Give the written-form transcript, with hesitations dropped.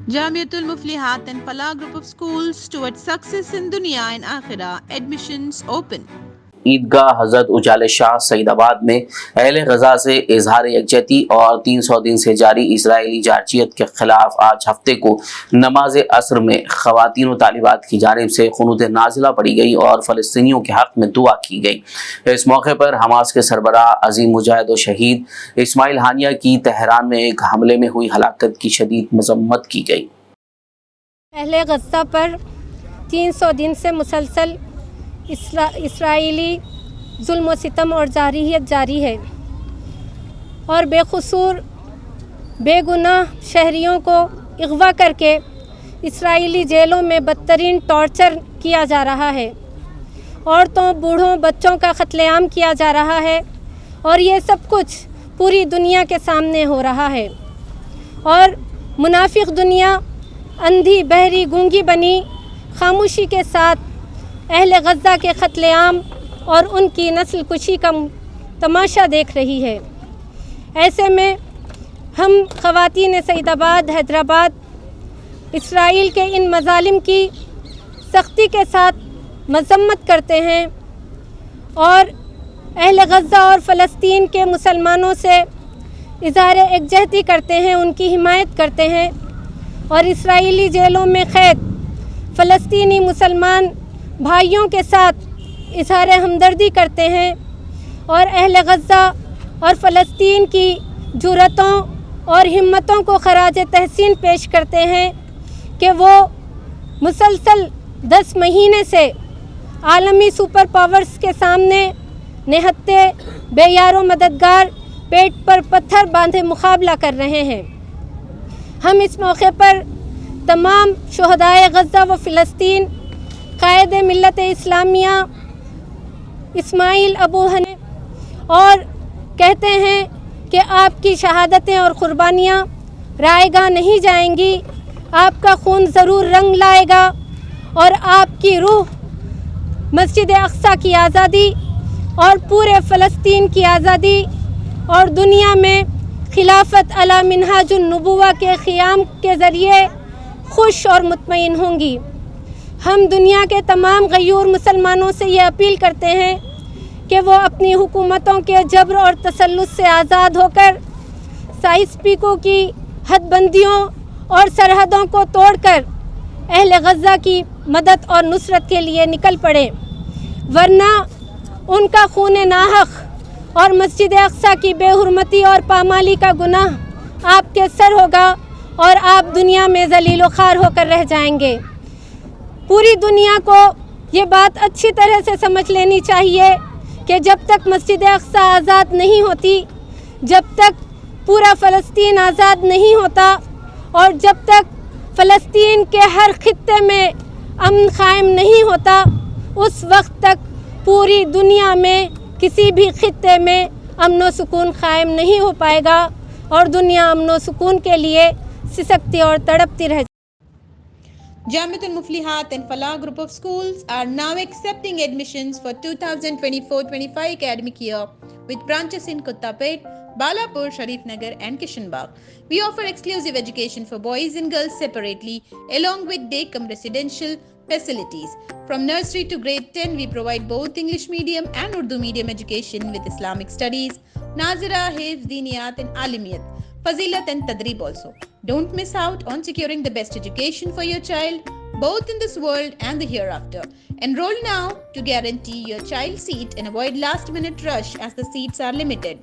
Jamiatul Muflihat and Falah Group of Schools towards success in Dunya and Akhirah. Admissions open. عیدگاہ حضرت اجالے شاہ سعید آباد میں اہل غزہ سے اظہار یکجہتی اور 300 دن سے جاری اسرائیلی جارحیت کے خلاف آج ہفتے کو نماز عصر میں خواتین و طالبات کی جانب سے قنوت نازلہ پڑھی گئی اور فلسطینیوں کے حق میں دعا کی گئی۔ اس موقع پر حماس کے سربراہ عظیم مجاہد و شہید اسماعیل ہانیہ کی تہران میں ایک حملے میں ہوئی ہلاکت کی شدید مذمت کی گئی۔ اہل غزہ پر 300 دن سے مسلسل اسرائیلی ظلم و ستم اور جارحیت جاری ہے اور بے قصور بے گناہ شہریوں کو اغوا کر کے اسرائیلی جیلوں میں بدترین ٹارچر کیا جا رہا ہے، عورتوں بوڑھوں بچوں کا قتل عام کیا جا رہا ہے، اور یہ سب کچھ پوری دنیا کے سامنے ہو رہا ہے، اور منافق دنیا اندھی بہری گونگی بنی خاموشی کے ساتھ اہل غزہ کے قتل عام اور ان کی نسل کشی کا تماشا دیکھ رہی ہے۔ ایسے میں ہم خواتین سعید آباد حیدرآباد اسرائیل کے ان مظالم کی سختی کے ساتھ مذمت کرتے ہیں اور اہل غزہ اور فلسطین کے مسلمانوں سے اظہار یکجہتی کرتے ہیں، ان کی حمایت کرتے ہیں، اور اسرائیلی جیلوں میں قید فلسطینی مسلمان بھائیوں کے ساتھ اظہار ہمدردی کرتے ہیں، اور اہل غزہ اور فلسطین کی جرأتوں اور ہمتوں کو خراج تحسین پیش کرتے ہیں کہ وہ مسلسل 10 مہینے سے عالمی سپر پاورز کے سامنے نہتے بے یار و مددگار پیٹ پر پتھر باندھے مقابلہ کر رہے ہیں۔ ہم اس موقع پر تمام شہدائے غزہ و فلسطین، قائد ملت اسلامیہ اسماعیل ابو ہنی اور کہتے ہیں کہ آپ کی شہادتیں اور قربانیاں رائے گاہ نہیں جائیں گی، آپ کا خون ضرور رنگ لائے گا، اور آپ کی روح مسجد اقصیٰ کی آزادی اور پورے فلسطین کی آزادی اور دنیا میں خلافت علی منہاج النبوہ کے قیام کے ذریعے خوش اور مطمئن ہوں گی۔ ہم دنیا کے تمام غیور مسلمانوں سے یہ اپیل کرتے ہیں کہ وہ اپنی حکومتوں کے جبر اور تسلط سے آزاد ہو کر سائز پیکو کی حد بندیوں اور سرحدوں کو توڑ کر اہل غزہ کی مدد اور نصرت کے لیے نکل پڑے، ورنہ ان کا خون ناحق اور مسجد اقصیٰ کی بے حرمتی اور پامالی کا گناہ آپ کے سر ہوگا اور آپ دنیا میں ذلیل و خوار ہو کر رہ جائیں گے۔ پوری دنیا کو یہ بات اچھی طرح سے سمجھ لینی چاہیے کہ جب تک مسجد اقصیٰ آزاد نہیں ہوتی، جب تک پورا فلسطین آزاد نہیں ہوتا، اور جب تک فلسطین کے ہر خطے میں امن قائم نہیں ہوتا، اس وقت تک پوری دنیا میں کسی بھی خطے میں امن و سکون قائم نہیں ہو پائے گا، اور دنیا امن و سکون کے لیے سسکتی اور تڑپتی رہ جائے۔ Jamiatul Muflihat and Falah Group of Schools are now accepting admissions for 2024-25 academic year with branches in Kottapet, Balapur, Sharif Nagar and Kishanbagh. We offer exclusive education for boys and girls separately along with day-cum residential facilities. From nursery to grade 10, we provide both English medium and Urdu medium education with Islamic studies, Nazira, Hifz, Diniyat and Alimiyat, Fazilat and Tadrib also. Don't miss out on securing the best education for your child, both in this world and the hereafter. Enroll now to guarantee your child's seat and avoid last-minute rush as the seats are limited.